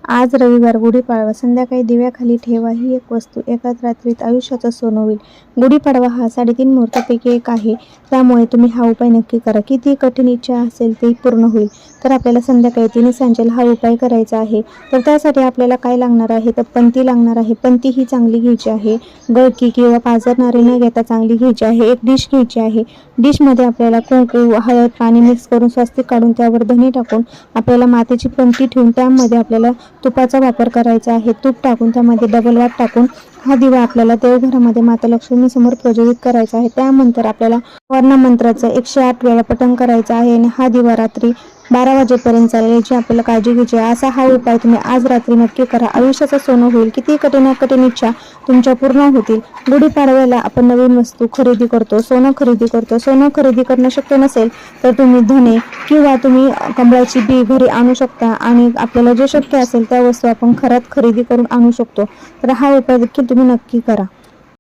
आज रविवार, गुढीपाडवा. संध्याकाळी दिव्याखाली ठेवा ही एक वस्तू एकाच रात्रीत आयुष्याचं सोनं होईल. गुढीपाडवा हा 3.5 मुहूर्तापैकी एक आहे. त्यामुळे तुम्ही हा उपाय नक्की करा. किती कठीण इच्छा असेल ती पूर्ण होईल. तर आपल्याला संध्याकाळी 3 सांजेला हा उपाय करायचा आहे. तर त्यासाठी आपल्याला काय लागणार आहे, तर पंती लागणार आहे. पंती ही चांगली घ्यायची आहे. गळकी किंवा पाझरणारी न घेता चांगली घ्यायची आहे. एक डिश घ्यायची आहे. डिशमध्ये आपल्याला कुंकू, हळद, पाणी मिक्स करून स्वस्तिक काढून त्यावर धने टाकून आपल्याला मातीची पंती ठेवून त्यामध्ये आपल्याला तुपाचा वापर करायचा आहे. तूप टाकून त्यामध्ये डबल वाट टाकून हा दिवा आपल्याला देवघरामध्ये माता लक्ष्मी समोर प्रज्वलित करायचा आहे. त्यानंतर आपल्याला वर्णमंत्राचं 108 वेळा पठण करायचं आहे आणि हा दिवा रात्री 12 वाजेपर्यंत चालेल याची आपल्याला काळजी घ्यायची आहे. असा हा उपाय तुम्ही आज रात्री नक्की करा. आयुष्याचं सोनं होईल. किती कठीण इच्छा तुमच्या पूर्ण होतील. गुढीपाडव्याला आपण नवीन वस्तू खरेदी करतो, सोनं खरेदी करतो. सोनं खरेदी करणं शक्य नसेल तर तुम्ही धने किंवा तुम्ही कमळाची बी घरी आणू शकता आणि आपल्याला जे शक्य असेल त्या वस्तू आपण घरात खरेदी करून आणू शकतो. तर हा उपाय देखील तुम्ही नक्की करा.